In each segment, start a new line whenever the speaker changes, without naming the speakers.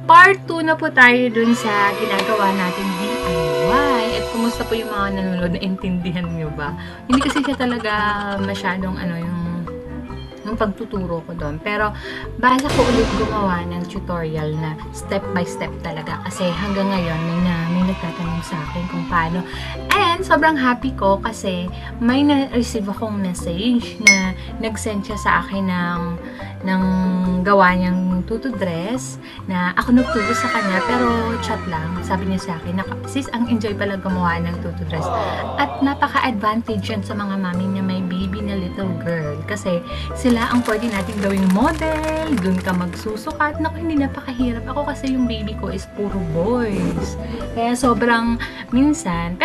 part 2 na po tayo dun sa ginagawa nating DIY. At kumusta po yung mga nanonood, naintindihan nyo ba? Hindi kasi siya talaga masyadong yung pagtuturo ko doon. Pero, bala ko ulit gumawa ng tutorial na step by step talaga. Kasi hanggang ngayon, may nagtatanong sa akin kung paano. And, sobrang happy ko kasi may na-receive akong message na nag-send siya sa akin ng gawa niyang tutu dress na ako nagturo sa kanya pero chat lang. Sabi niya sa akin, sis, ang enjoy pala gumawa ng tutu dress. At napaka-advantage yan sa mga mami na may baby na little girl. Kasi sila ang pwede natin gawing model, dun ka magsusukat. Naku, hindi napakahirap. Ako kasi yung baby ko is puro boys. Kaya sobrang minsan,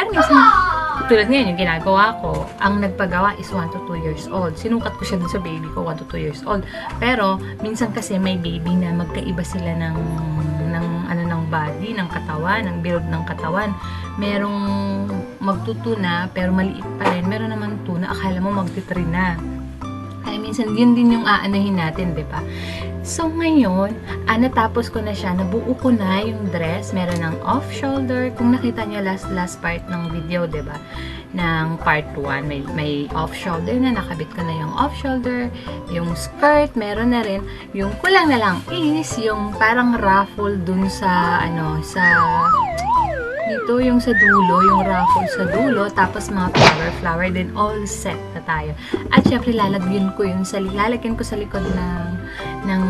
tulad ngayon, yung ginagawa ko, ang nagpagawa is 1 to 2 years old. Sinukat ko siya dun sa baby ko, 1 to 2 years old. Pero, minsan kasi may baby na magkaiba sila ng body, ng katawan, ng build ng katawan. Merong magtutuna, pero maliit pa rin. Meron naman tuna, akala mo magti-3 na. Kaya minsan, yun din yung aanahin natin, di ba? So, ngayon, natapos ko na siya. Nabuo ko na yung dress. Meron ng off-shoulder. Kung nakita nyo last part ng video, di ba? Ng part 1, may off-shoulder na. Nakabit ko na yung off-shoulder. Yung skirt, meron na rin. Yung kulang na lang is yung parang ruffle dun sa, dito yung sa dulo, yung ruffle sa dulo, tapos mga flower, then all set na tayo. At syempre, lalagyan ko sa likod ng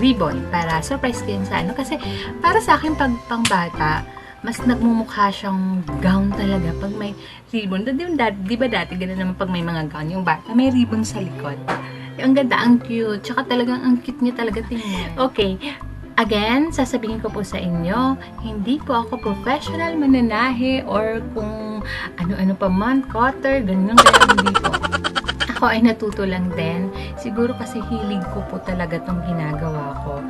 ribbon para surprise ko yun sa kasi para sa akin pag pangbata, mas nagmumukha siyang gown talaga pag may ribbon. Di ba dati ganun naman pag may mga gown, yung bata may ribbon sa likod. Ang ganda, ang cute, tsaka talagang ang cute niya talaga tingnan. Okay. Again, sasabihin ko po sa inyo, hindi po ako professional mananahe or kung ano-ano pa man, cutter, ganyan, hindi po. Ako ay natuto lang din. Siguro kasi hilig ko po talaga itong ginagawa ko.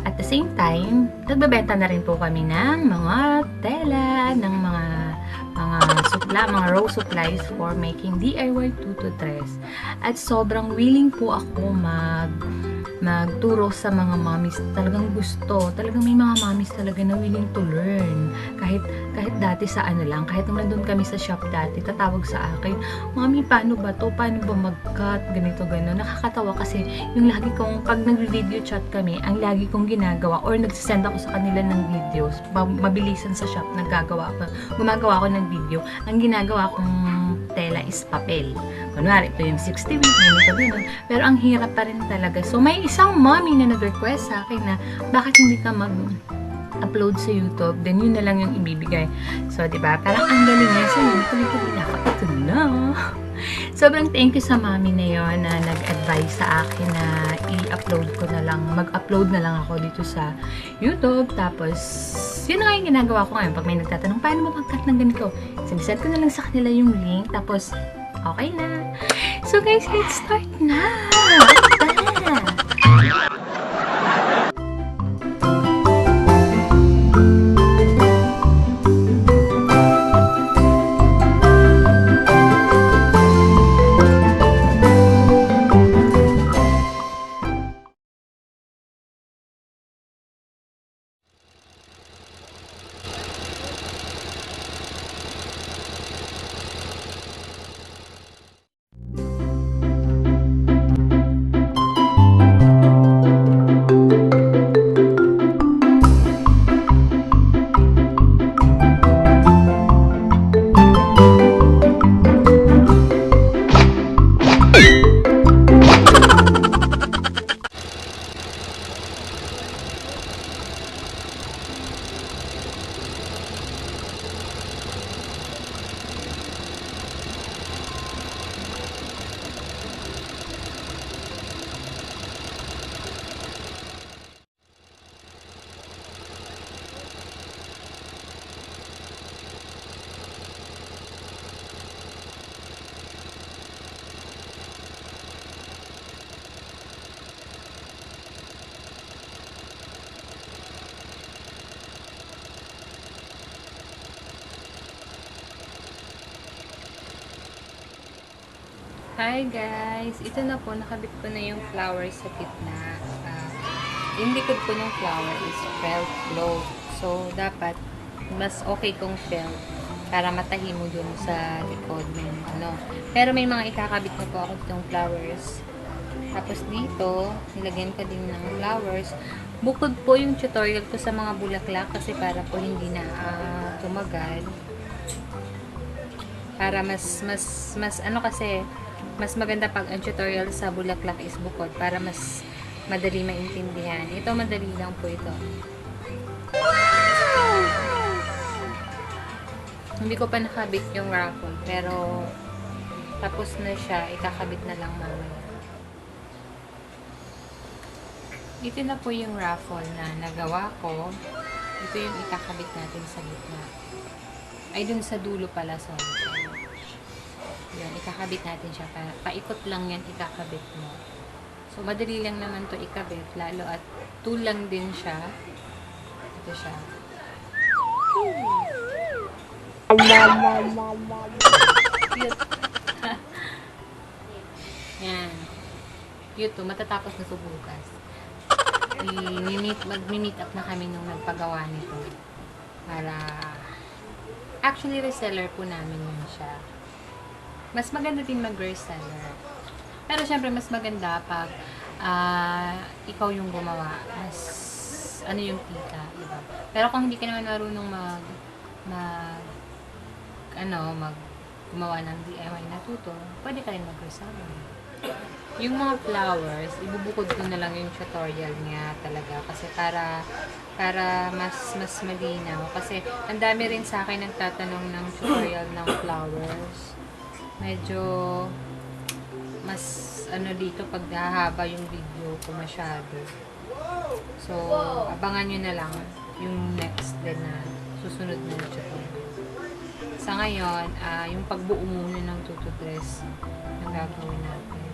At the same time, nagbebenta na rin po kami ng mga tela, ng mga raw supplies for making DIY tutu dress. At sobrang willing po ako magturo sa mga mommies. Talagang gusto. Talagang may mga mommies talaga na willing to learn. Kahit dati sa kahit nung nandun kami sa shop dati, tatawag sa akin, "Mommy, paano ba to? Paano ba mag-cut?" Ganito, gano'n. Nakakatawa kasi yung lagi kong, pag nag-video chat kami, ang lagi kong ginagawa or nagsisend ako sa kanila ng videos, mabilisan sa shop, gumagawa ako ng video. Ang ginagawa kong tela is papel. Kunwari, ito yung 60 week, ganito. Pero ang hirap pa rin talaga. So, may isang mommy na nag-request sa akin na bakit hindi ka mag-upload sa YouTube, then yun na lang yung ibibigay. So, diba? Parang ang galing niya. So, tuloy-tuloy na ako. Ito na. Sobrang thank you sa mommy na yon na nag-advise sa akin na i-upload ko na lang, mag-upload na lang ako dito sa YouTube. Tapos, yun na nga yung ginagawa ko ngayon. Pag may nagtatanong, paano mo mag-cut ng ganito? Sinisend ko na lang sa kanila yung link. Tapos, okay na. So guys, let's start na! Hi guys! Ito na po, nakabit ko na yung flowers sa gitna. yung likod po ng flower is felt globe. So, dapat mas okay kung felt para matahi mo dun sa likod ng ano. Pero may mga ikakabit na po ako ditong flowers. Tapos dito, nilagyan ko din ng flowers. Bukod po yung tutorial ko sa mga bulaklak kasi para po hindi na tumagal. Para mas ano kasi, mas maganda pag ang tutorial sa bulaklak is bukod para mas madali maintindihan. Ito, madali lang po ito. Hindi ko pa nakabit yung raffle, pero tapos na siya, ikakabit na lang mamaya. Ito na po yung raffle na nagawa ko. Ito yung ikakabit natin sa gitna. Ay, dun sa dulo pala, sorry. Yan, ikakabit natin siya. Paikot lang yan, ikakabit mo. So, madali lang naman to ikabit, lalo at tulang din siya. Ito siya. Cute. Yan. Cute to. Matatapos na to bukas. Mag-meet up na kami nung nagpagawa nito. Para, actually, reseller po namin yun siya. Mas maganda din mag-reseller. Pero syempre, mas maganda pag ikaw yung gumawa. Mas, ano yung kita, diba? Pero kung hindi ka naman marunong gumawa ng DIY na tuto, pwede ka rin mag-reseller. Yung mga flowers, ibubukod ko na lang yung tutorial niya talaga. Kasi para mas malinaw. Kasi ang dami rin sa akin nagtatanong ng tutorial ng flowers. Medyo mas ano dito pag hahaba yung video ko masyado. So, abangan nyo na lang yung next din na susunod na tutorial. Sa ngayon, yung pagbuo muna ng tutu dress na gagawin natin.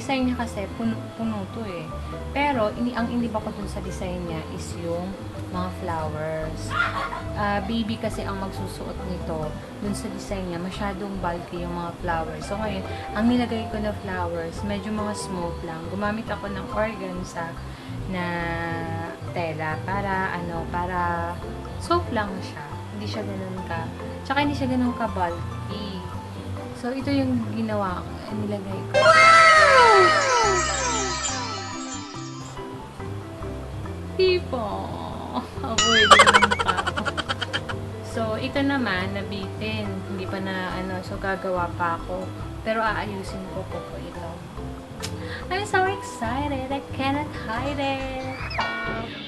design niya kasi puno to eh. Pero ang iniba ko dun sa design niya is yung mga flowers. Baby kasi ang magsusuot nito. Dun sa design niya, masyadong bulky yung mga flowers. So ngayon, ang nilagay ko na flowers, medyo mga smooth lang. Gumamit ako ng organza na tela para soft lang siya. Hindi siya ganun tsaka hindi siya ganun ka bulky. So ito yung ginawa ko, nilagay ko. Tipo, avoid naman pa. So ito naman nabitin, hindi pa na so gagawa pa ako. Pero aayusin ko po ito. I'm so excited, I cannot hide it.